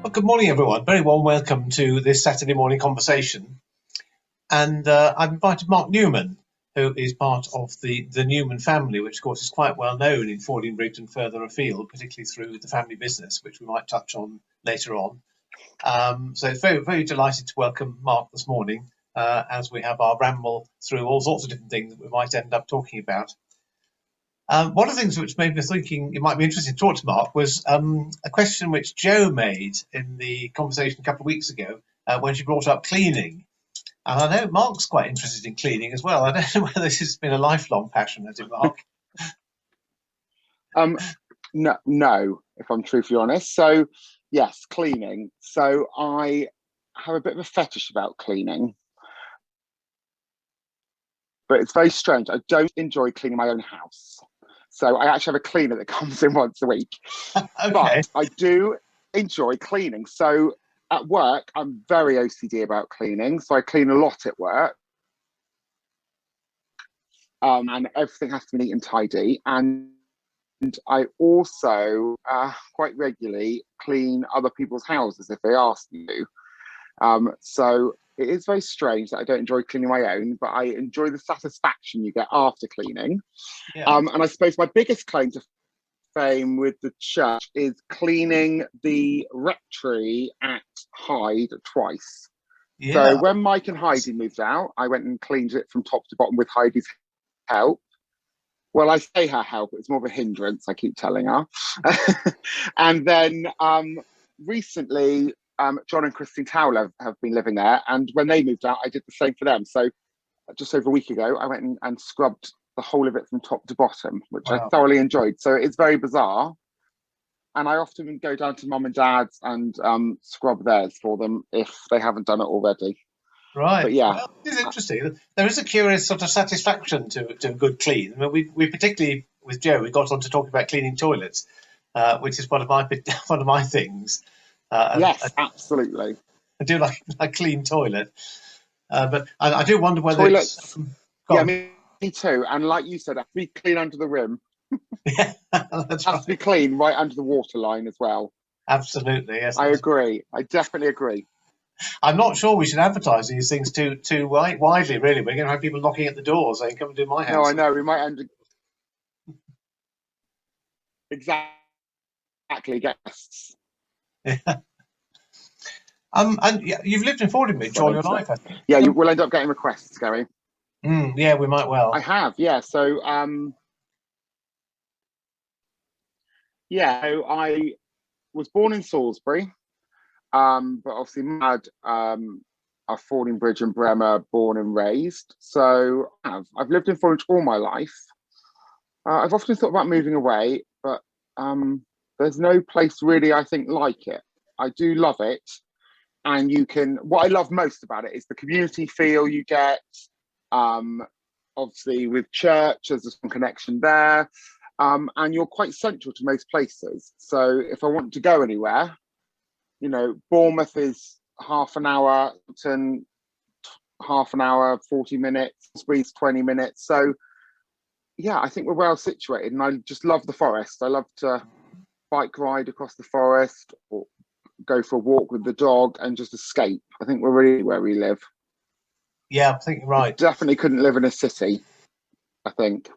Well, good morning, everyone. Very warm welcome to this Saturday morning conversation. And I've invited Mark Newman, who is part of the Newman family, which, of course, is quite well known in Fordingbridge and further afield, particularly through the family business, which we might touch on later on. So it's very, very delighted to welcome Mark this morning as we have our ramble through all sorts of different things that we might end up talking about. One of the things which made me thinking it might be interesting to talk to Mark was a question which Jo made in the conversation a couple of weeks ago when she brought up cleaning. And I know Mark's quite interested in cleaning as well. I don't know whether this has been a lifelong passion, has it, Mark? No, if I'm truthfully honest. So, yes, cleaning. So I have a bit of a fetish about cleaning. But it's very strange. I don't enjoy cleaning my own house. So I actually have a cleaner that comes in once a week. Okay. But I do enjoy cleaning. So at work, I'm very OCD about cleaning. So I clean a lot at work. And everything has to be neat and tidy. And I also quite regularly clean other people's houses if they ask me to. So it is very strange that I don't enjoy cleaning my own, but I enjoy the satisfaction you get after cleaning. Yeah. And I suppose my biggest claim to fame with the church is cleaning the rectory at Hyde twice. Yeah. So when Mike and Heidi moved out, I went and cleaned it from top to bottom with Heidi's help. Well, I say her help, it's more of a hindrance, I keep telling her. And then recently, John and Christine Towler have been living there, and when they moved out, I did the same for them. So just over a week ago, I went and scrubbed the whole of it from top to bottom, which I thoroughly enjoyed. So it's very bizarre. And I often go down to mum and dad's and scrub theirs for them if they haven't done it already. Right. But yeah. Well, it's interesting. There is a curious sort of satisfaction to a good clean. I mean, we particularly with Jo, we got on to talk about cleaning toilets, which is one of my things. Yes, absolutely. I do like a clean toilet, but I do wonder whether toilets. Yeah, me too. And like you said, it has to be clean under the rim. Yeah, that's has to be clean right under the water line as well. Absolutely, yes. I agree. I definitely agree. I'm not sure we should advertise these things too widely, really. We're going to have people knocking at the door saying, "Come and do my house." No, I know. We might end exactly guests. Yeah. And you've lived in Fordingbridge all your life, I think. Yeah, you will end up getting requests, Gary. Yeah, we might well. I have, yeah. So, yeah, so I was born in Salisbury, but obviously my dad are Fordingbridge and Bremer, born and raised. So I've lived in Fordingbridge all my life. I've often thought about moving away, but there's no place really I think like it. I do love it. And what I love most about it is the community feel you get. Obviously with church, there's a strong connection there. And you're quite central to most places. So if I want to go anywhere, you know, Bournemouth is half an hour, half an hour, 40 minutes, Salisbury's 20 minutes. So yeah, I think we're well situated, and I just love the forest. I love to bike ride across the forest or go for a walk with the dog and just escape. I think we're really where we live. Yeah, I think you're right. We definitely couldn't live in a city, I think.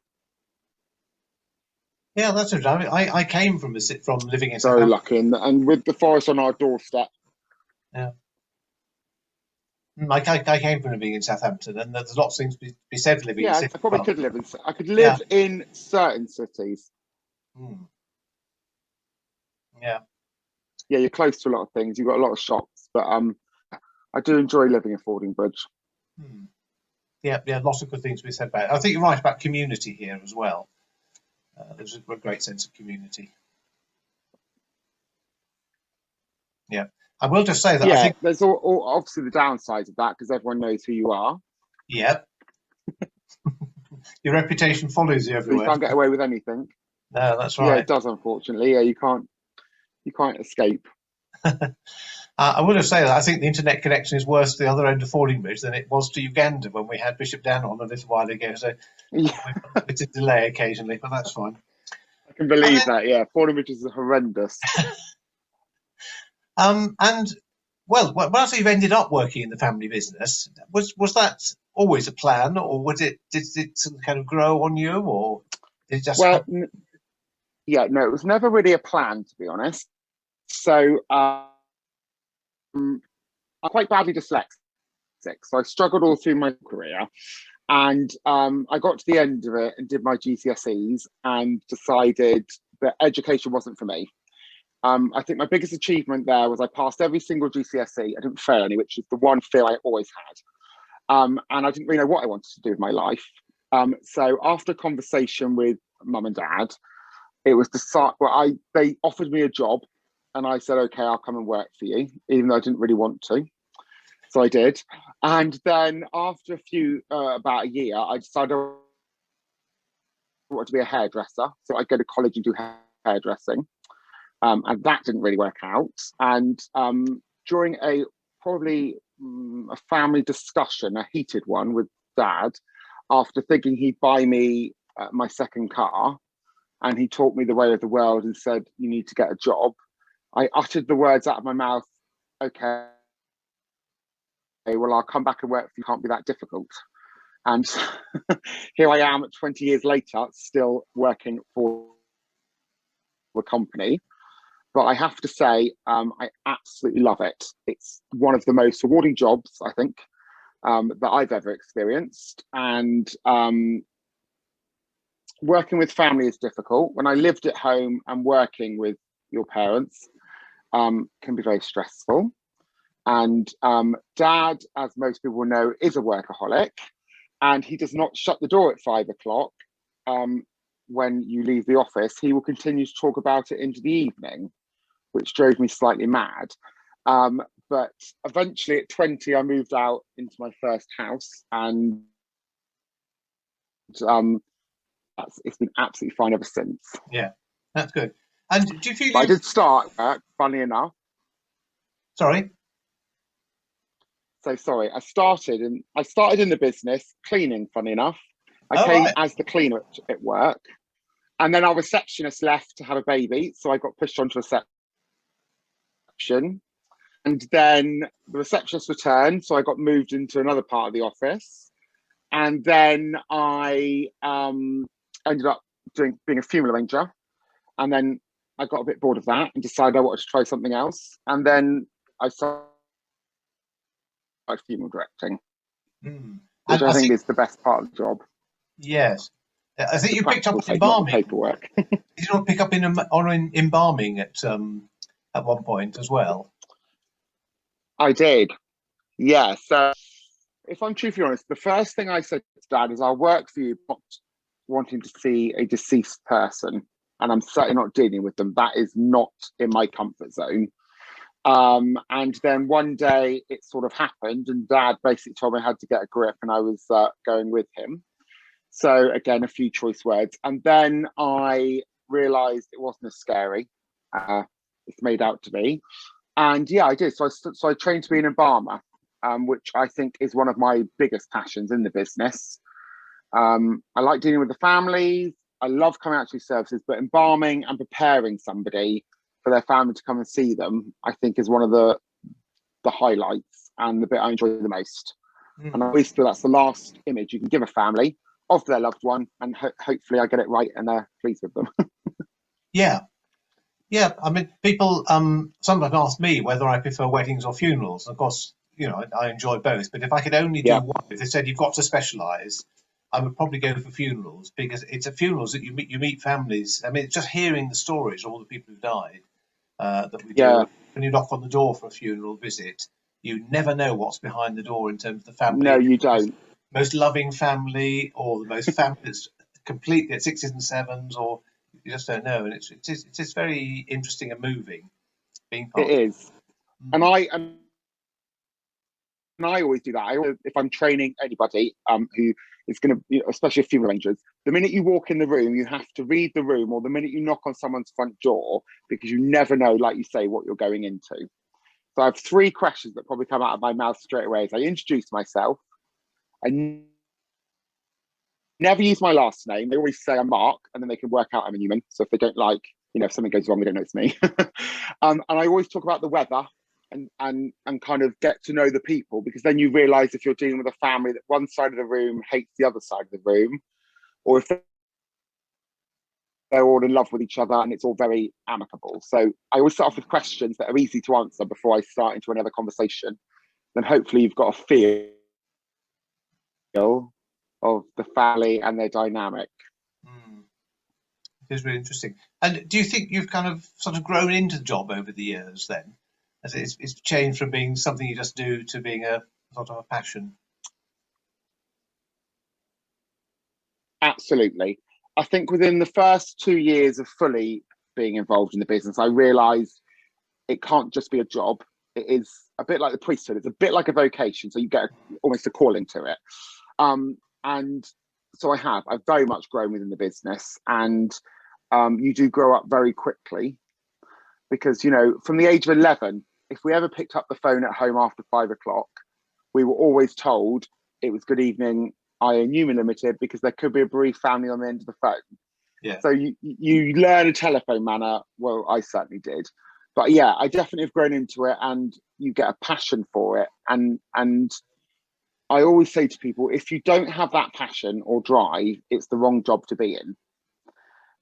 Yeah, that's it. I mean, I came from living in very lucky, and with the forest on our doorstep. Yeah. I came from living in Southampton, and there's lots of things to be said for living in cities. I probably could live in. I could live in certain cities. Yeah. Yeah, you're close to a lot of things. You've got a lot of shops, but I do enjoy living in Fordingbridge. Yeah, lots of good things to be said about it. I think you're right about community here as well. There's a great sense of community. Yeah. I will just say that I think there's all obviously the downsides of that because everyone knows who you are. Yeah. Your reputation follows you everywhere. You can't get away with anything. No, that's right. Yeah, it does, unfortunately. Yeah, you can't escape. I will just say that I think the internet connection is worse at the other end of Fordingbridge than it was to Uganda when we had Bishop Dan on a little while ago. So we've got a bit of delay occasionally, but that's fine. I can believe that. Yeah, Fordingbridge is horrendous. And well, once you've ended up working in the family business, was that always a plan, or did it sort of kind of grow on you, or did it just Well, happen? yeah, no, it was never really a plan, to be honest. So I'm quite badly dyslexic, so I struggled all through my career. And I got to the end of it and did my GCSEs and decided that education wasn't for me. I think my biggest achievement there was I passed every single GCSE. I didn't fail any, which is the one fear I always had. And I didn't really know what I wanted to do with my life. So after a conversation with mum and dad, it was they offered me a job, and I said, okay, I'll come and work for you, even though I didn't really want to. So I did. And then after about a year, I decided I wanted to be a hairdresser. So I'd go to college and do hairdressing. And that didn't really work out. And during probably a family discussion, a heated one with dad, after thinking he'd buy me my second car, and he taught me the way of the world and said, you need to get a job, I uttered the words out of my mouth, okay, well, I'll come back and work for you, can't be that difficult. And here I am 20 years later, still working for the company. But I have to say, I absolutely love it. It's one of the most rewarding jobs, I think, that I've ever experienced. And working with family is difficult. When I lived at home, and working with your parents can be very stressful. And dad, as most people know, is a workaholic, and he does not shut the door at 5 o'clock when you leave the office. He will continue to talk about it into the evening, which drove me slightly mad. But eventually at 20, I moved out into my first house, and it's been absolutely fine ever since. Yeah, that's good. And do you feel I did start work, funny enough. Sorry. So sorry, I started in the business cleaning, funny enough. I Oh, came right. as the cleaner at work, and then our receptionist left to have a baby, so I got pushed onto reception. And then the receptionist returned, so I got moved into another part of the office. And then I ended up being a funeral arranger. And then I got a bit bored of that and decided I wanted to try something else. And then I started funeral directing, Mm. which And I I think think, is the best part of the job. yes, I think The you picked up practical on side, not the embalming. paperwork. Did you not pick up on embalming at one point as well? I did. Yeah. So if I'm truthfully honest, the first thing I said to dad is, I'll work for you, not wanting to see a deceased person. And I'm certainly not dealing with them. That is not in my comfort zone. And then one day it sort of happened, and dad basically told me I had to get a grip, and I was going with him. So again, a few choice words. And then I realized it wasn't as scary. It's made out to be. And yeah, I did. So I trained to be an embalmer, which I think is one of my biggest passions in the business. I like dealing with the families. I love coming out to services, but embalming and preparing somebody for their family to come and see them, I think, is one of the highlights and the bit I enjoy the most. Mm. And I always feel that's the last image you can give a family of their loved one, and hopefully I get it right and they're pleased with them. Yeah, yeah. I mean, people sometimes ask me whether I prefer weddings or funerals. Of course, I enjoy both. But if I could only do Yeah, one, if they said you've got to specialise, I would probably go for funerals, because it's at funerals that you meet families. I mean, it's just hearing the stories of all the people who died that we do. yeah. When you knock on the door for a funeral visit, you never know what's behind the door in terms of the No, family, you the most, don't. most loving family, or the most family that's completely at sixes and sevens, or you just don't know. And it's very interesting and moving being It part of is. it. And Mm. I always do that. If I'm training anybody who is going to, especially funeral arrangers, the minute you walk in the room, you have to read the room, or the minute you knock on someone's front door, because you never know, like you say, what you're going into. So I have 3 questions that probably come out of my mouth straight away. As I introduce myself, I never use my last name. They always say I'm Mark, and then they can work out I'm a Newman. So if they don't like You know, if something goes wrong, we don't know it's me. And I always talk about the weather and kind of get to know the people, because then you realise if you're dealing with a family that one side of the room hates the other side of the room, or if they're all in love with each other and it's all very amicable. So I always start off with questions that are easy to answer before I start into another conversation. Then hopefully you've got a feel of the family and their dynamic. It is really interesting. And do you think you've kind of sort of grown into the job over the years then? As it's changed from being something you just do to being a sort of a passion? Absolutely. I think within the first 2 years of fully being involved in the business, I realised it can't just be a job. It is a bit like the priesthood. It's a bit like a vocation. So you get almost a calling to it. And so I've very much grown within the business, and you do grow up very quickly, because, you know, from the age of 11, if we ever picked up the phone at home after 5 o'clock, we were always told it was good evening, Newman Limited, because there could be a bereaved family on the end of the phone. Yeah. So you learn a telephone manner. Well, I certainly did. But yeah, I definitely have grown into it, and you get a passion for it. And I always say to people, if you don't have that passion or drive, it's the wrong job to be in,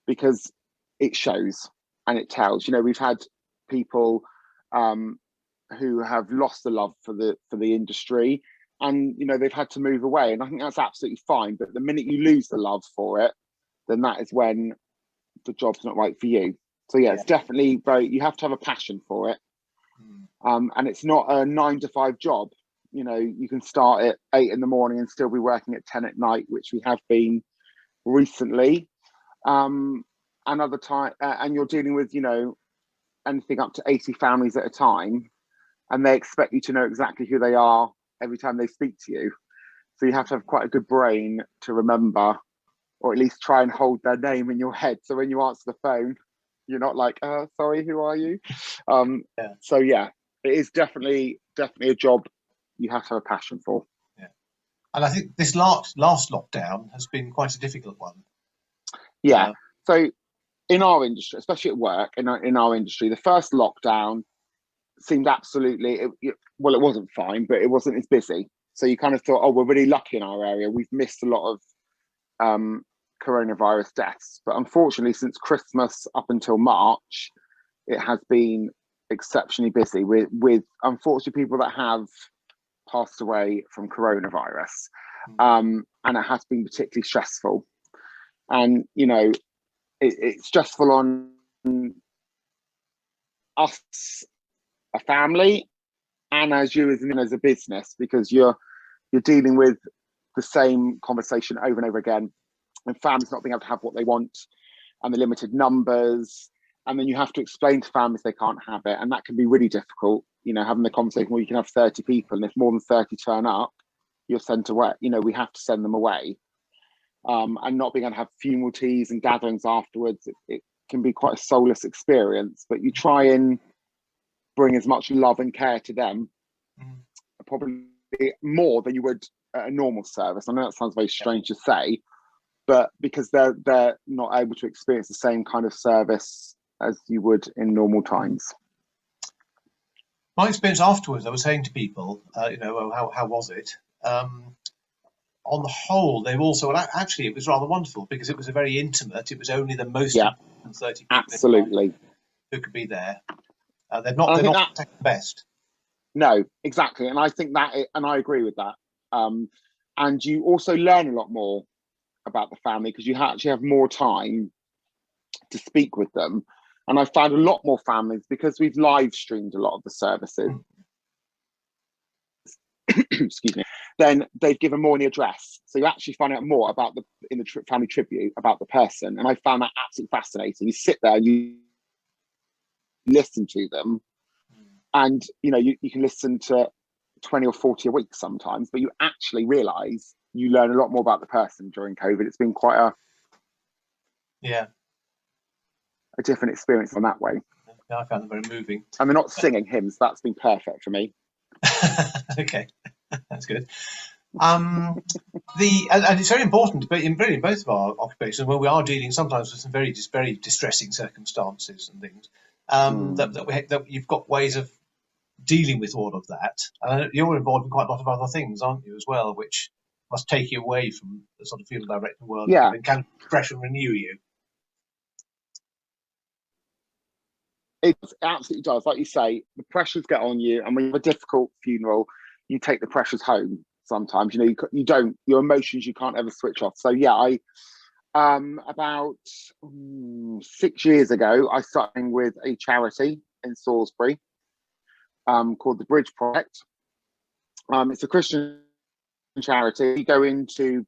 because it shows and it tells. You know, we've had people who have lost the love for the industry, and, you know, they've had to move away, and I think that's absolutely fine. But the minute you lose the love for it, then that is when the job's not right for you. So yeah, it's definitely you have to have a passion for it. And it's not a 9 to 5 job. You know, you can start at 8 in the morning and still be working at 10 at night, which we have been recently. Another time, and you're dealing with, you know, anything up to 80 families at a time, and they expect you to know exactly who they are every time they speak to you. So you have to have quite a good brain to remember, or at least try and hold their name in your head. So when you answer the phone, you're not like, sorry, who are you? So yeah, it is definitely a job you have to have a passion for. Yeah. And I think this last lockdown has been quite a difficult one. Yeah. So in our industry, especially at work, in our industry, the first lockdown seemed absolutely, well, it wasn't fine, but it wasn't as busy. So you kind of thought, oh, we're really lucky in our area. We've missed a lot of coronavirus deaths. But unfortunately, since Christmas up until March, it has been exceptionally busy with unfortunately people that have passed away from coronavirus. And it has been particularly stressful. And, you know, it's stressful on us, a family, and as you as a business, because you're dealing with the same conversation over and over again, and families not being able to have what they want, and the limited numbers, and then you have to explain to families they can't have it, and that can be really difficult. You know, having the conversation where you can have 30 people, and if more than 30 turn up, you're sent away. You know, we have to send them away. And not being able to have funeral teas and gatherings afterwards, it can be quite a soulless experience. But you try and bring as much love and care to them, probably more than you would at a normal service. I know that sounds very strange to say, but because they're not able to experience the same kind of service as you would in normal times. My experience afterwards, I was saying to people, you know, how was it? On the whole, they've also, well, actually, it was rather wonderful, because it was a very intimate. It was only the most important 30 people absolutely who could be there. They're not the best. No, exactly, and I think and I agree with that. And you also learn a lot more about the family, because you actually have more time to speak with them. And I found a lot more families, because we've live streamed a lot of the services. Excuse me. Then they've given more in the address, so you actually find out more about in the family tribute about the person, and I found that absolutely fascinating. You sit there and you listen to them, and you know you can listen to 20 or 40 a week sometimes, but you actually realise you learn a lot more about the person during COVID. It's been quite a different experience in that way. Yeah, I found them very moving. And they're not singing hymns. That's been perfect for me. Okay, that's good. And it's very important, but in really both of our occupations, where we are dealing sometimes with some very distressing circumstances and things, that you've got ways of dealing with all of that. And you're involved in quite a lot of other things, aren't you, as well, which must take you away from the sort of field directing world Yeah, and can refresh and renew you. it absolutely does. Like you say, the pressures get on you, and when you have a difficult funeral, you take the pressures home. Sometimes, you know, you don't, your emotions you can't ever switch off. So yeah, I about 6 years ago, I started with a charity in Salisbury called the Bridge Project. It's a Christian charity. We go into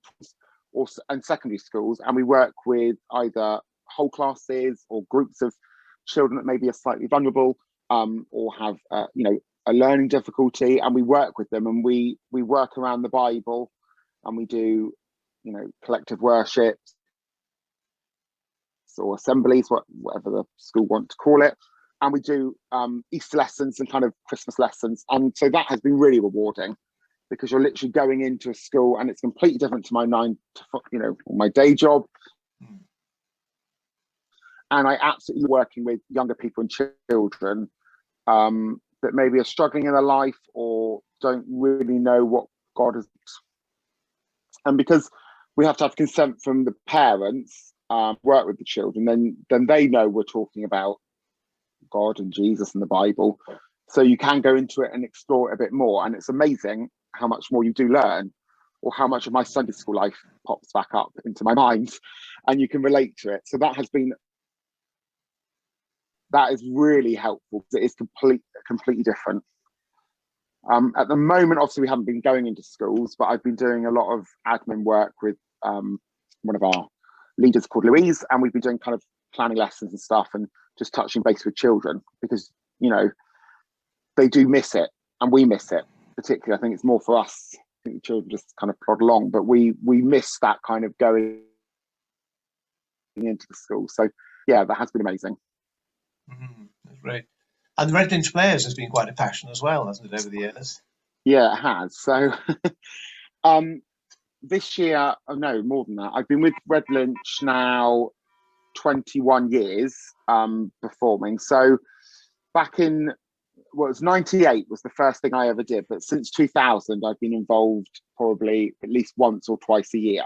and secondary schools, and we work with either whole classes or groups of children that maybe are slightly vulnerable or have you know, a learning difficulty, and we work with them, and we work around the Bible, and we do, you know, collective worship or assemblies, whatever the school want to call it, and we do Easter lessons and kind of Christmas lessons, and so that has been really rewarding, because you're literally going into a school and it's completely different to my my day job. And I absolutely working with younger people and children that maybe are struggling in their life or don't really know what God is. And because we have to have consent from the parents, work with the children, then they know we're talking about God and Jesus and the Bible. So you can go into it and explore it a bit more. And it's amazing how much more you do learn, or how much of my Sunday school life pops back up into my mind and you can relate to it. So that is really helpful, because it is completely different. At the moment, obviously, we haven't been going into schools, but I've been doing a lot of admin work with one of our leaders called Louise, and we've been doing kind of planning lessons and stuff, and just touching base with children, because, you know, they do miss it, and we miss it. Particularly, I think it's more for us. I think the children just kind of plod along, but we miss that kind of going into the school. So yeah, that has been amazing. That's great. And the Redlinch Players has been quite a passion as well, hasn't it, over the years? Yeah, it has. So this year, oh no, more than that. I've been with Redlinch now 21 years performing. So back in, well, it was 98 was the first thing I ever did, but since 2000 I've been involved probably at least once or twice a year.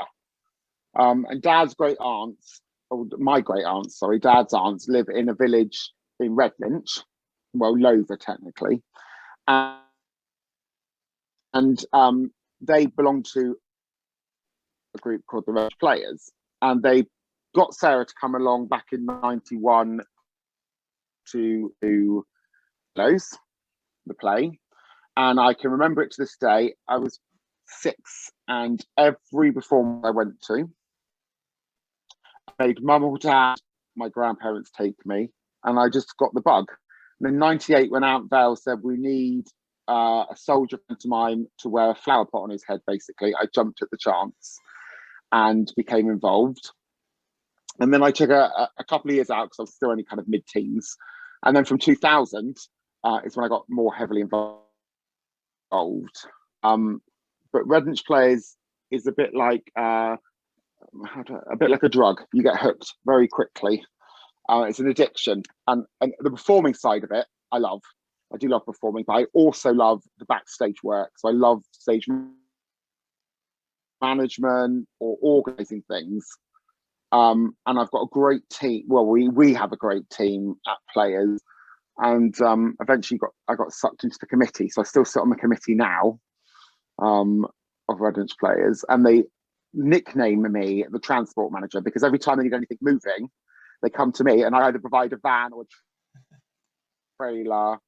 And Dad's great aunts, or my great aunts, sorry, Dad's aunts live in a village in Redlinch, well, Lover technically, and they belong to a group called the Redlinch Players, and they got Sarah to come along back in 91 to do the play, and I can remember it to this day. I was 6, and every performance I went to, I made mum or dad, my grandparents take me, and I just got the bug. And in 98, when Aunt Val said we need a soldier pantomime to wear a flower pot on his head, basically, I jumped at the chance and became involved. And then I took a couple of years out, because I was still only kind of mid-teens. And then from 2000 is when I got more heavily involved. But Redlinch Players is a bit like a drug. You get hooked very quickly. It's an addiction, and the performing side of it, I love. I do love performing, but I also love the backstage work. So I love stage management or organising things. And I've got a great team. Well, we have a great team at Players, and eventually I got sucked into the committee. So I still sit on the committee now of Redlinch Players, and they nickname me the transport manager, because every time they need anything moving, they come to me, and I either provide a van or a trailer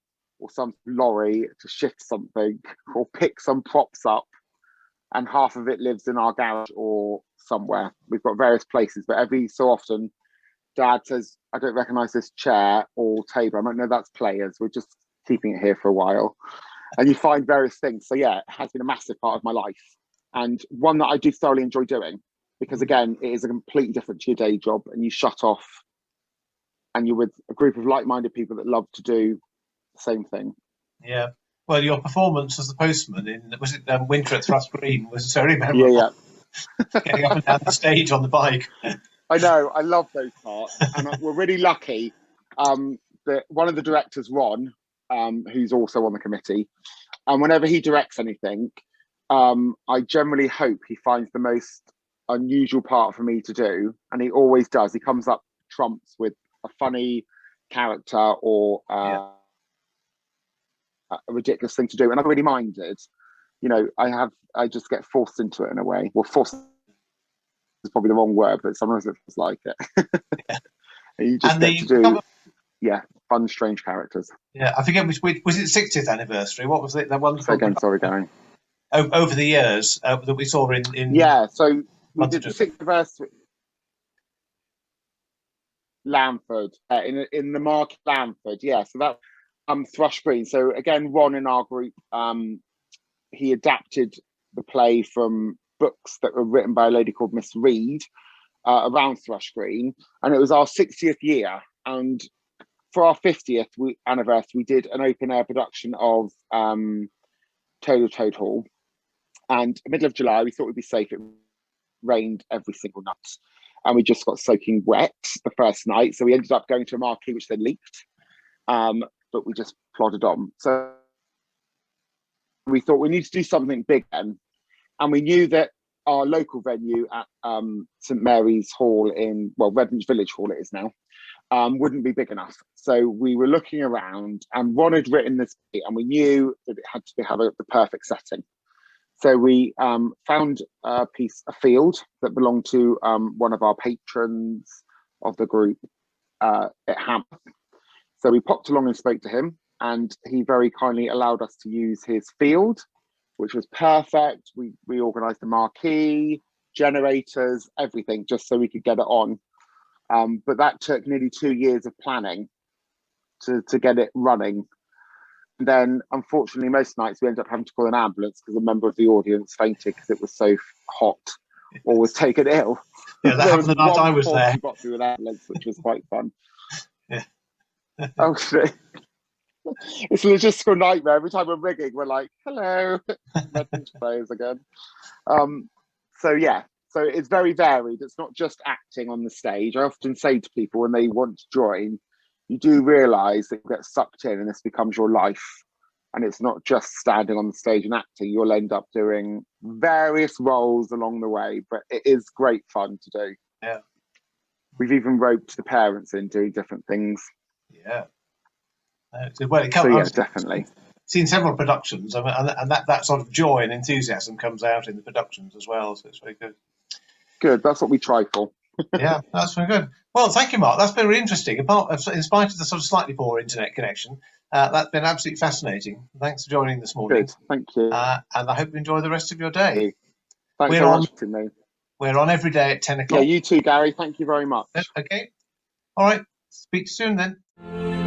or some lorry to shift something or pick some props up, and half of it lives in our garage or somewhere. We've got various places, but every so often Dad says, I don't recognise this chair or table. I'm like, no, that's Players. We're just keeping it here for a while. And you find various things. So yeah, it has been a massive part of my life, and one that I do thoroughly enjoy doing, because again, it is a completely different to your day job, and you shut off and you're with a group of like-minded people that love to do the same thing. Yeah. Well, your performance as the postman in, was it Winter at Thrush Green, was very Yeah, memorable. yeah. Getting up and down the stage on the bike. I know. I love those parts, and we're really lucky that one of the directors, Ron, who's also on the committee, and whenever he directs anything, I generally hope he finds the most unusual part for me to do, and he always does. He comes up trumps with a funny character or a ridiculous thing to do, and I've really minded. You know, I just get forced into it in a way. Well, forced is probably the wrong word, but sometimes it feels like it. And you just get to do, fun, strange characters. Yeah, I forget which was it 60th anniversary? What was it? That one. So again, sorry, Gary. Over the years that we saw in yeah, so we did the 6th anniversary. Lamford, in the market Lamford, yeah. So that Thrush Green. So again, Ron in our group, he adapted the play from books that were written by a lady called Miss Reed around Thrush Green, and it was our 60th year. And for our 50th anniversary, we did an open air production of Toad Hall. And middle of July, we thought we'd be safe. It rained every single night, and we just got soaking wet the first night. So we ended up going to a marquee which then leaked, but we just plodded on. So we thought we need to do something big then, and we knew that our local venue at St Mary's Hall Redbridge Village Hall it is now, wouldn't be big enough. So we were looking around, and Ron had written this, and we knew that it had to have the perfect setting. So we found a field that belonged to one of our patrons of the group at Hamp. So we popped along and spoke to him, and he very kindly allowed us to use his field, which was perfect. We organised the marquee, generators, everything, just so we could get it on. But that took nearly 2 years of planning to get it running. And then, unfortunately, most nights we ended up having to call an ambulance because a member of the audience fainted because it was so hot or was taken ill. Yeah, that happened the night I was there. Got through an ambulance, which was quite fun. Yeah. Oh, shit. It's a logistical nightmare. Every time we're rigging, we're like, hello, Redbridge players again. So it's very varied. It's not just acting on the stage. I often say to people when they want to join, you do realise that you get sucked in and this becomes your life. And it's not just standing on the stage and acting. You'll end up doing various roles along the way, but it is great fun to do. Yeah. We've even roped the parents in doing different things. Yeah. Definitely. Seen several productions, and that sort of joy and enthusiasm comes out in the productions as well. So it's very good. Good. That's what we try for. Yeah, that's very good. Well, thank you, Mark. That's been really interesting. In spite of the sort of slightly poor internet connection, that's been absolutely fascinating. Thanks for joining this morning. Good. Thank you. And I hope you enjoy the rest of your day. Thanks very much to me. We're on every day at 10 o'clock. Yeah, you too, Gary. Thank you very much. Okay. All right. Speak soon then.